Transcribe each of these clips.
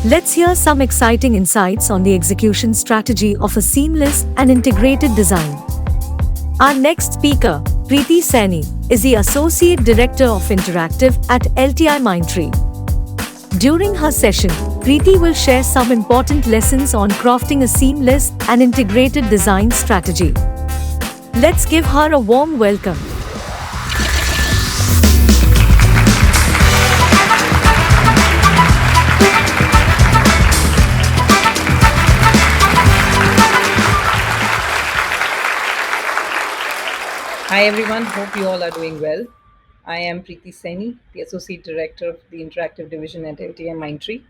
Let's hear some exciting insights on the execution strategy of a seamless and integrated design. Our next speaker, Priti Saini, is the Associate Director of Interactive at LTI Mindtree. During her session, Priti will share some important lessons on crafting a seamless and integrated design strategy. Let's give her a warm welcome. Hi everyone, hope you all are doing well. I am Priti Saini, the Associate Director of the Interactive Division at LTI Mindtree.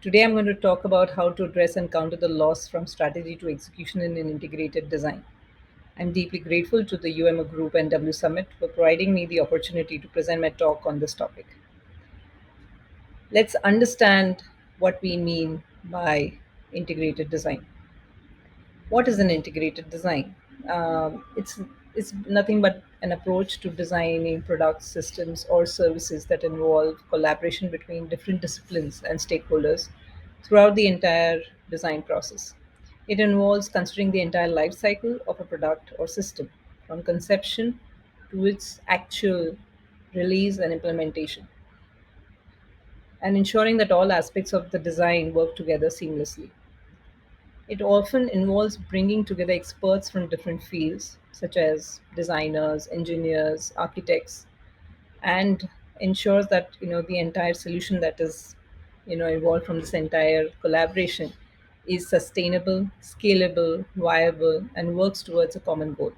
Today I'm going to talk about how to address and counter the loss from strategy to execution in an integrated design. I'm deeply grateful to the UMO Group and W Summit for providing me the opportunity to present my talk on this topic. Let's understand what we mean by integrated design. What is an integrated design? It's nothing but an approach to designing products, systems, or services that involve collaboration between different disciplines and stakeholders throughout the entire design process. It involves considering the entire life cycle of a product or system, from conception to its actual release and implementation, and ensuring that all aspects of the design work together seamlessly. It often involves bringing together experts from different fields, such as designers, engineers, architects, and ensures that the entire solution that is evolved from this entire collaboration is sustainable, scalable, viable, and works towards a common goal.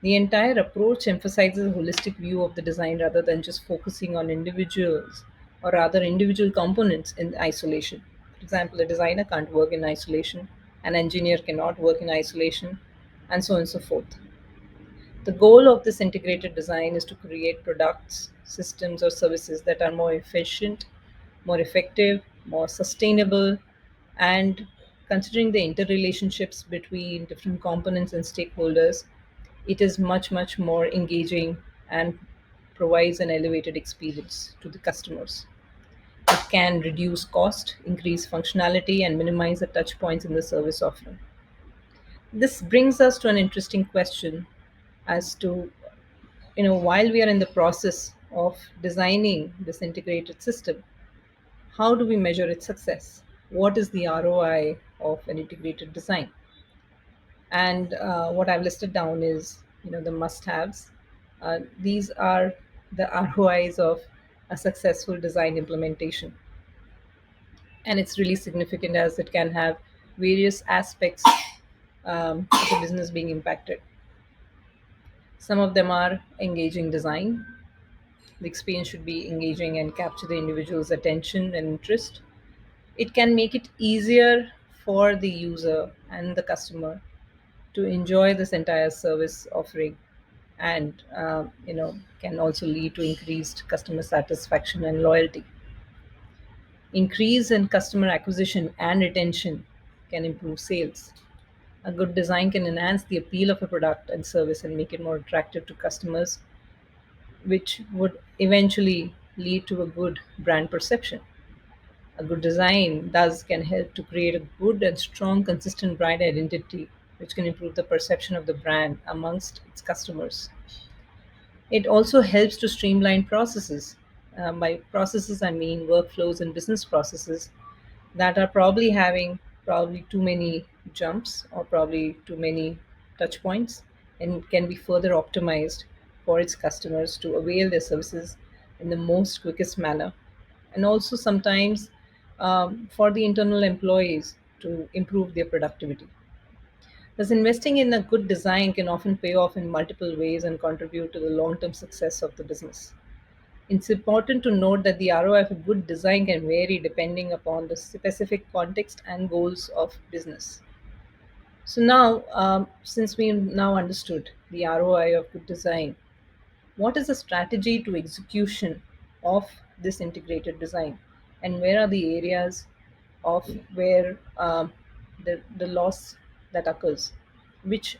The entire approach emphasizes a holistic view of the design rather than just focusing on individuals or rather individual components in isolation. For example, a designer can't work in isolation, an engineer cannot work in isolation, and so on and so forth. The goal of this integrated design is to create products, systems, or services that are more efficient, more effective, more sustainable, and considering the interrelationships between different components and stakeholders, it is much, much more engaging and provides an elevated experience to the customers. It can reduce cost, increase functionality, and minimize the touch points in the service offering. This brings us to an interesting question as to, while we are in the process of designing this integrated system, how do we measure its success? What is the ROI of an integrated design? And what I've listed down is, the must-haves. These are the ROIs of a successful design implementation, and it's really significant as it can have various aspects of the business being impacted. Some of them are engaging design. The experience should be engaging and capture the individual's attention and interest. It can make it easier for the user and the customer to enjoy this entire service offering, and can also lead to increased customer satisfaction and loyalty. Increase in customer acquisition and retention can improve sales. A good design can enhance the appeal of a product and service and make it more attractive to customers, which would eventually lead to a good brand perception. A good design thus can help to create a good and strong, consistent brand identity, which can improve the perception of the brand amongst its customers. It also helps to streamline processes. By processes, I mean workflows and business processes that are probably having probably too many jumps or probably too many touch points, and can be further optimized for its customers to avail their services in the most quickest manner, and also sometimes for the internal employees to improve their productivity. Thus, investing in a good design can often pay off in multiple ways and contribute to the long term success of the business. It's important to note that the ROI of a good design can vary depending upon the specific context and goals of business. So, now, since we now understood the ROI of good design, what is the strategy to execution of this integrated design, and where are the areas of where the loss that occurs? Which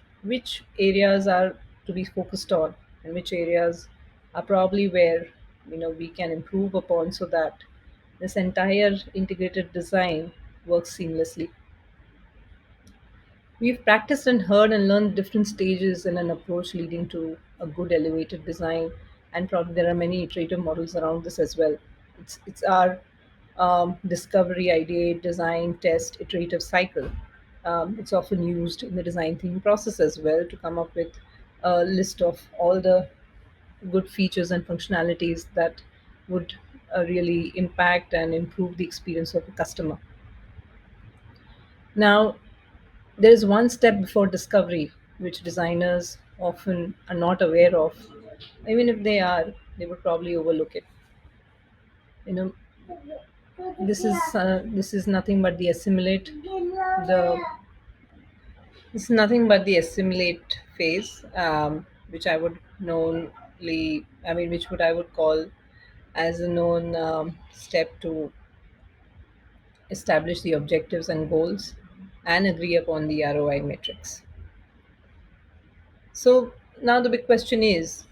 areas are to be focused on, and which areas are probably where we can improve upon, so that this entire integrated design works seamlessly. We've practiced and heard and learned different stages in an approach leading to a good elevated design, and probably there are many iterative models around this as well. It's our discovery, ideate, design, test, iterative cycle. It's often used in the design thinking process as well to come up with a list of all the good features and functionalities that would really impact and improve the experience of the customer. Now, there is one step before discovery which designers often are not aware of. Even if they are, they would probably overlook it. You know, this is nothing but the assimilate. The This is nothing but the assimilate phase, which I would knownly, I mean, which would I would call as a known step to establish the objectives and goals and agree upon the ROI metrics. So now the big question is,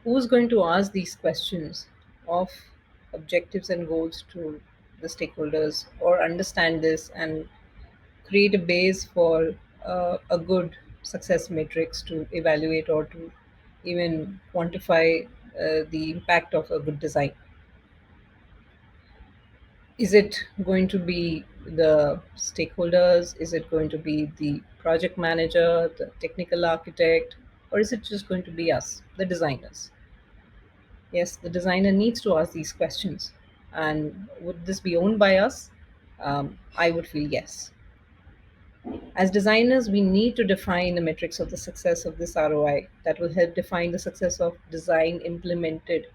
who's going to ask these questions of objectives and goals to the stakeholders or understand this and create a base for a good success matrix to evaluate or to even quantify the impact of a good design? Is it going to be the stakeholders? Is it going to be the project manager, the technical architect, or is it just going to be us, the designers? Yes, the designer needs to ask these questions. And would this be owned by us? I would feel yes. As designers, we need to define the metrics of the success of this ROI that will help define the success of design implemented.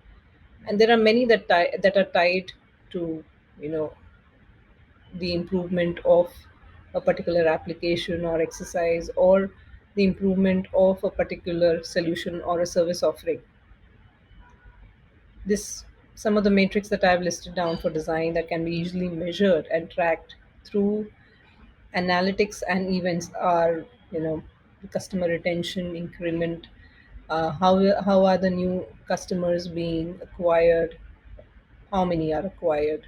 And there are many that are tied to, you know, the improvement of a particular application or exercise or the improvement of a particular solution or a service offering. This Some of the metrics that I've listed down for design that can be easily measured and tracked through analytics and events are, the customer retention increment, how are the new customers being acquired, how many are acquired,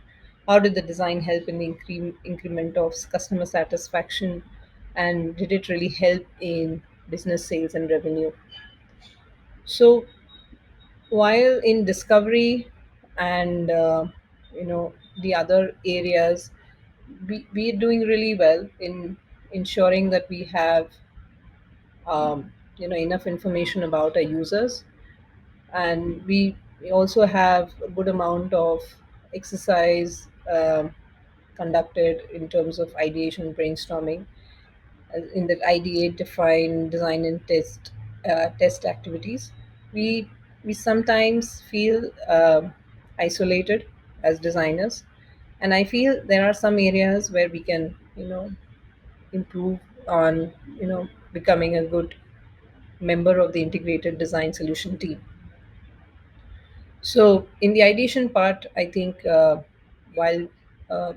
how did the design help in the increment of customer satisfaction, and did it really help in business sales and revenue. So while in discovery and the other areas, we are doing really well in ensuring that we have enough information about our users, and we also have a good amount of exercise conducted in terms of ideation brainstorming. In that ideate, define, design, and test activities, we we sometimes feel isolated as designers, and I feel there are some areas where we can improve on becoming a good member of the integrated design solution team. So in the ideation part, I think while uh,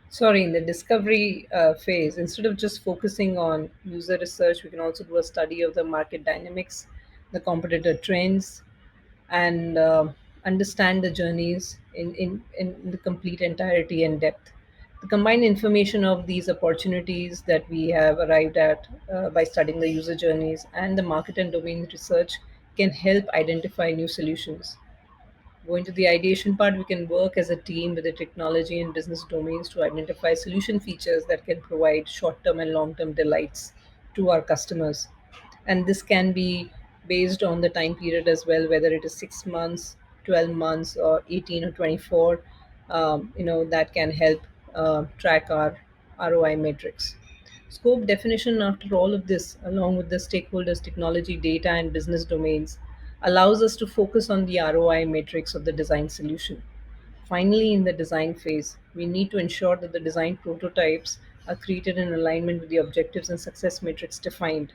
sorry, in the discovery phase, instead of just focusing on user research, we can also do a study of the market dynamics, the competitor trends, and understand the journeys in the complete entirety and depth. The combined information of these opportunities that we have arrived at by studying the user journeys and the market and domain research can help identify new solutions. Going to the ideation part, we can work as a team with the technology and business domains to identify solution features that can provide short term and long term delights to our customers. And this can be based on the time period as well, whether it is 6 months, 12 months, or 18 or 24. That can help track our ROI metrics. Scope definition, after all of this, along with the stakeholders, technology, data, and business domains, allows us to focus on the ROI matrix of the design solution. Finally, in the design phase, we need to ensure that the design prototypes are created in alignment with the objectives and success metrics defined.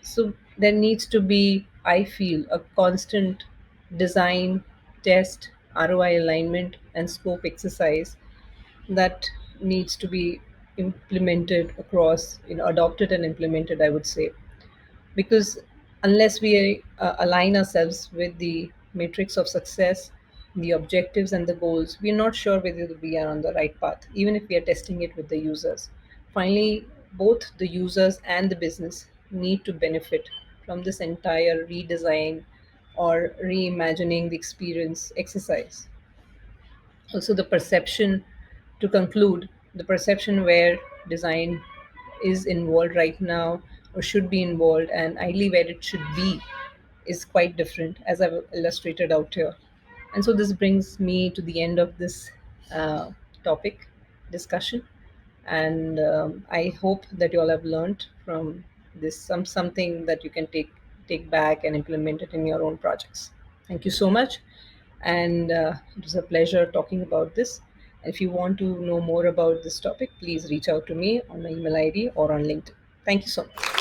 So there needs to be, I feel, a constant design, test, ROI alignment, and scope exercise that needs to be implemented across, adopted and implemented, I would say, because unless we align ourselves with the matrix of success, the objectives and the goals, we're not sure whether we are on the right path, even if we are testing it with the users. Finally, both the users and the business need to benefit from this entire redesign or reimagining the experience exercise. Also, the perception, to conclude, the perception where design is involved right now or should be involved, and ideally where it should be, is quite different, as I've illustrated out here. And so this brings me to the end of this uh, topic discussion. And I hope that you all have learned from this something that you can take back and implement it in your own projects. Thank you so much, and it was a pleasure talking about this. And if you want to know more about this topic, please reach out to me on my email ID or on LinkedIn. Thank you so much.